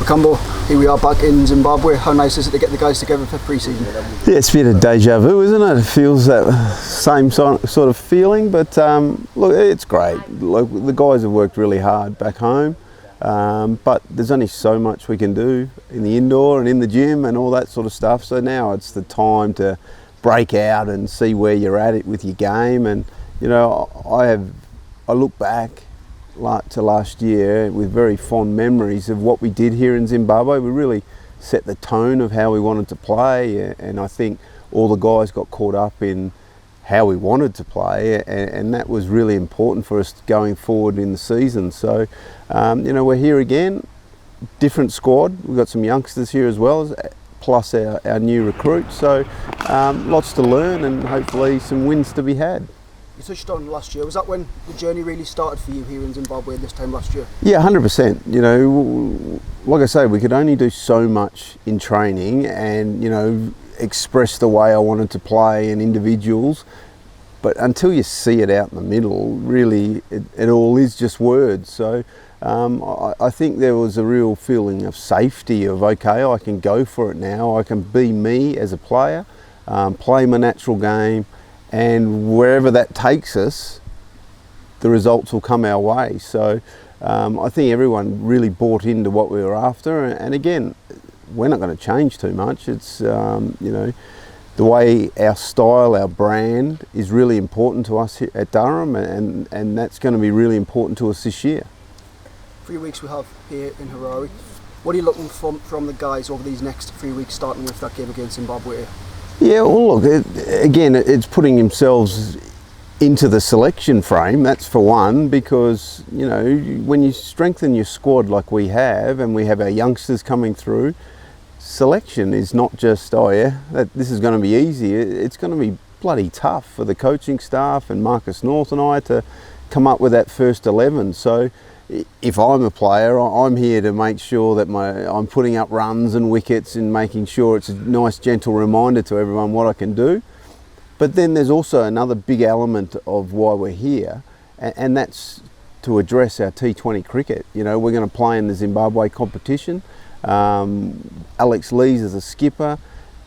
Campbell, here we are back in Zimbabwe. How nice is it to get the guys together for pre-season? Yeah, it's a bit of deja vu, isn't it? It feels that same sort of feeling, but look, it's great. Look, the guys have worked really hard back home, but there's only so much we can do in the indoor and in the gym and all that sort of stuff. So now it's the time to break out and see where you're at with your game. And you know, I look back to last year with very fond memories of what we did here in Zimbabwe. We really set the tone of how we wanted to play, and I think all the guys got caught up in how we wanted to play, and that was really important for us going forward in the season. So you know, we're here again, different squad. We've got some youngsters here as well, plus our new recruits, so lots to learn and hopefully some wins to be had. You touched on last year. Was that when the journey really started for you here in Zimbabwe this time last year? Yeah, 100%. You know, like I say, we could only do so much in training and, you know, express the way I wanted to play in individuals. But until you see it out in the middle, really, it all is just words. So I think there was a real feeling of safety of, okay, I can go for it now. I can be me as a player, play my natural game, and wherever that takes us, the results will come our way. So I think everyone really bought into what we were after. And again, we're not going to change too much. It's, you know, the way our style, our brand is really important to us here at Durham, and that's going to be really important to us this year. 3 weeks we have here in Harare. What are you looking from the guys over these next 3 weeks, starting with that game against Zimbabwe? Yeah, well, look, it's putting themselves into the selection frame, that's for one, because, you know, when you strengthen your squad like we have, and we have our youngsters coming through, selection is not just, oh yeah, this is going to be easy. It's going to be bloody tough for the coaching staff and Marcus North and I to come up with that first 11. So if I'm a player, I'm here to make sure that I'm putting up runs and wickets and making sure it's a nice gentle reminder to everyone what I can do. But then there's also another big element of why we're here, and that's to address our T20 cricket. You know, we're going to play in the Zimbabwe competition. Alex Lees is a skipper.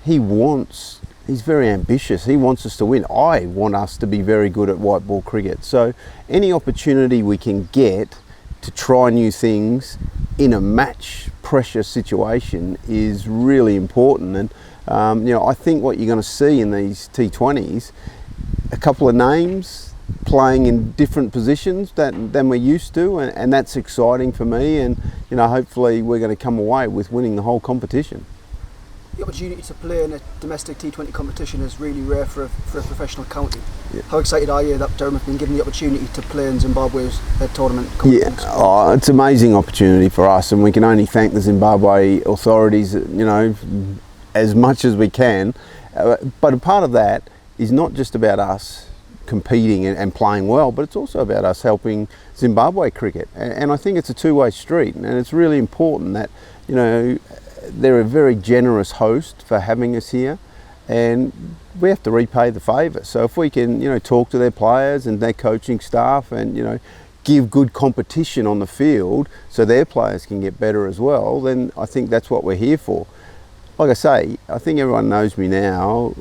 He's very ambitious. He wants us to win. I want us to be very good at white ball cricket. So any opportunity we can get to try new things in a match pressure situation is really important. And you know, I think what you're going to see in these T20s, a couple of names playing in different positions than we're used to, and that's exciting for me. And you know, hopefully we're going to come away with winning the whole competition. The opportunity to play in a domestic T20 competition is really rare for a professional county. Yeah. How excited are you that Durham have been given the opportunity to play in Zimbabwe's tournament competition? Yeah, it's an amazing opportunity for us, and we can only thank the Zimbabwe authorities, you know, as much as we can. But a part of that is not just about us competing and playing well, but it's also about us helping Zimbabwe cricket. And I think it's a two-way street, and it's really important that, you know, they're a very generous host for having us here, and we have to repay the favour. So if we can, you know, talk to their players and their coaching staff, and you know, give good competition on the field so their players can get better as well, then I think that's what we're here for. Like I say, I think everyone knows me now.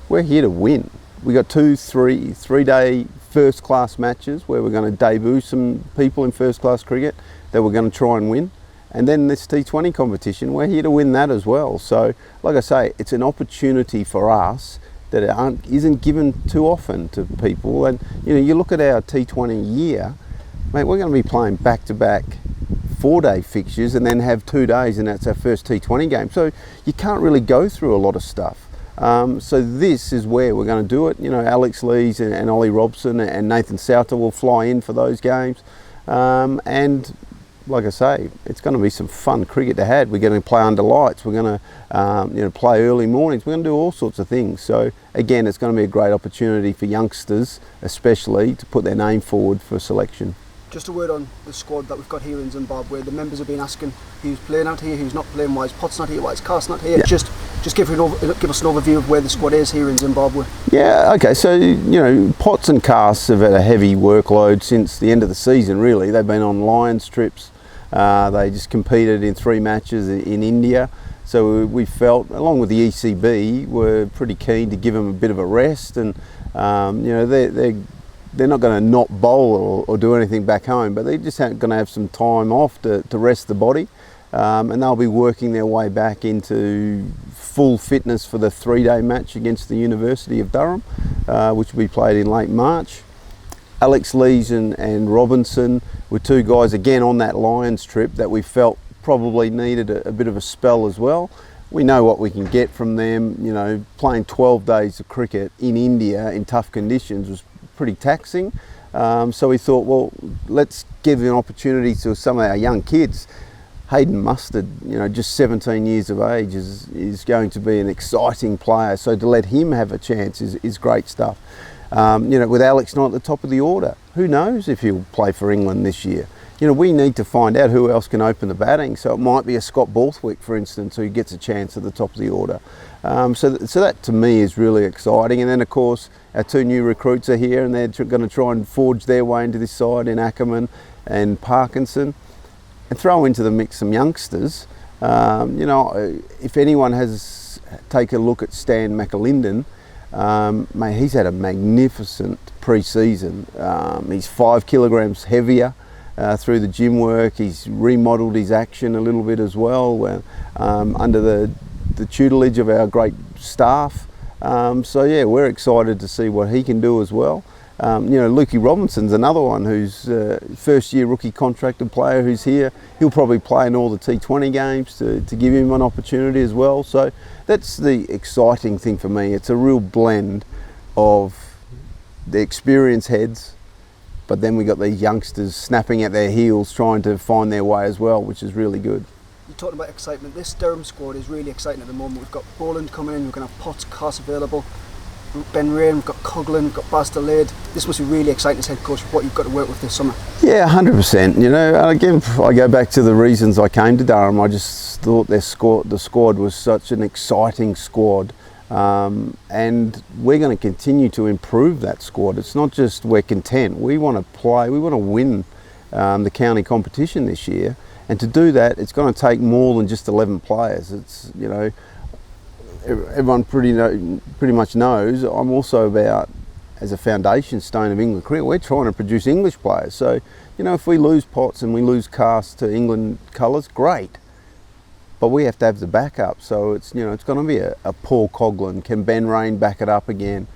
We're here to win. We got three-day first-class matches where we're going to debut some people in first-class cricket that we're going to try and win. And then this T20 competition, we're here to win that as well. So, like I say, it's an opportunity for us that isn't given too often to people. And you know, you look at our T20 year, mate, we're going to be playing back-to-back 4-day fixtures and then have 2 days, and that's our first T20 game. So you can't really go through a lot of stuff. So this is where we're going to do it. You know, Alex Lees and Ollie Robson and Nathan Souter will fly in for those games. And like I say, it's going to be some fun cricket to have. We're going to play under lights. We're going to you know, play early mornings. We're going to do all sorts of things. So again, it's going to be a great opportunity for youngsters, especially, to put their name forward for selection. Just a word on the squad that we've got here in Zimbabwe. The members have been asking who's playing out here, who's not playing, why is Potts not here, why is Cast not here. Yeah. Just give us an overview of where the squad is here in Zimbabwe. Yeah, okay, so you know, Potts and Cast have had a heavy workload since the end of the season, really. They've been on Lions trips, They just competed in 3 matches in India. So we felt, along with the ECB, were pretty keen to give them a bit of a rest, and they're not going to not bowl or do anything back home, but they're just going to have some time off to rest the body, and they'll be working their way back into full fitness for the 3-day match against the University of Durham, which will be played in late March. Alex Lees and Robinson were 2 guys again on that Lions trip that we felt probably needed a bit of a spell as well. We know what we can get from them. Playing 12 days of cricket in India in tough conditions was pretty taxing. So we thought, well, let's give an opportunity to some of our young kids. Hayden Mustard, just 17 years of age, is going to be an exciting player. So to let him have a chance is great stuff. With Alex not at the top of the order, who knows if he'll play for England this year? We need to find out who else can open the batting. So it might be a Scott Borthwick, for instance, who gets a chance at the top of the order. So that to me is really exciting. And then of course our 2 new recruits are here, and they're going to try and forge their way into this side in Ackerman and Parkinson, and throw into the mix some youngsters. If anyone has take a look at Stan McAlinden, mate, he's had a magnificent pre-season. He's 5 kilograms heavier through the gym work. He's remodelled his action a little bit as well, under the tutelage of our great staff. So yeah, we're excited to see what he can do as well. Lukey Robinson's another one who's first year rookie contracted player who's here. He'll probably play in all the T20 games to give him an opportunity as well. So that's the exciting thing for me. It's a real blend of the experienced heads, but then we got these youngsters snapping at their heels trying to find their way as well, which is really good. You're talking about excitement. This Durham squad is really exciting at the moment. We've got Boland coming in, we're going to have Potts, Coss available, Ben Rain, we've got Coughlin, we've got Baz Delayed. This must be really exciting as head coach, what you've got to work with this summer. Yeah, 100%. And again, I go back to the reasons I came to Durham. I just thought the squad was such an exciting squad. And we're going to continue to improve that squad. It's not just we're content. We want to play, we want to win the county competition this year. And to do that, it's going to take more than just 11 players. It's, everyone pretty much knows I'm also about, as a foundation stone of England cricket, we're trying to produce English players. So, if we lose Potts and we lose Cast to England colours, great. But we have to have the backup. So it's, it's going to be a Paul Coughlin. Can Ben Rain back it up again?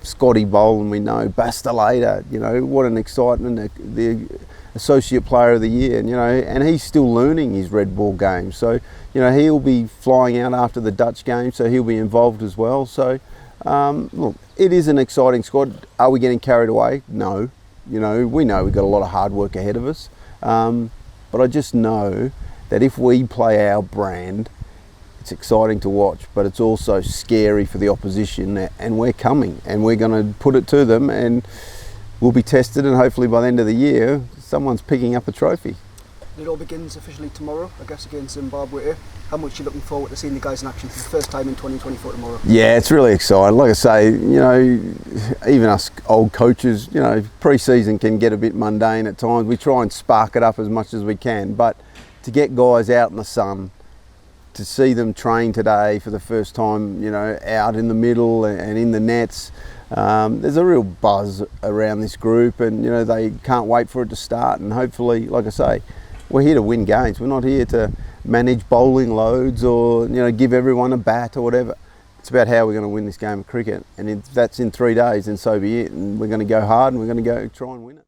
Scotty Boland, we know. Baz Delayed, what an excitement. The Associate Player of the Year, and he's still learning his red ball game. So, he'll be flying out after the Dutch game, so he'll be involved as well. So, look, it is an exciting squad. Are we getting carried away? No. We know we've got a lot of hard work ahead of us. But I just know that if we play our brand, it's exciting to watch, but it's also scary for the opposition, and we're coming, and we're going to put it to them, and we'll be tested, and hopefully by the end of the year, someone's picking up a trophy. It all begins officially tomorrow, I guess, against Zimbabwe. How much are you looking forward to seeing the guys in action for the first time in 2024 tomorrow? Yeah, it's really exciting. Like I say, even us old coaches, pre-season can get a bit mundane at times. We try and spark it up as much as we can, but to get guys out in the sun, to see them train today for the first time, out in the middle and in the nets, there's a real buzz around this group, and they can't wait for it to start. And hopefully, like I say, we're here to win games. We're not here to manage bowling loads or give everyone a bat or whatever. It's about how we're going to win this game of cricket, and if that's in 3 days, then so be it. And we're going to go hard, and we're going to go try and win it.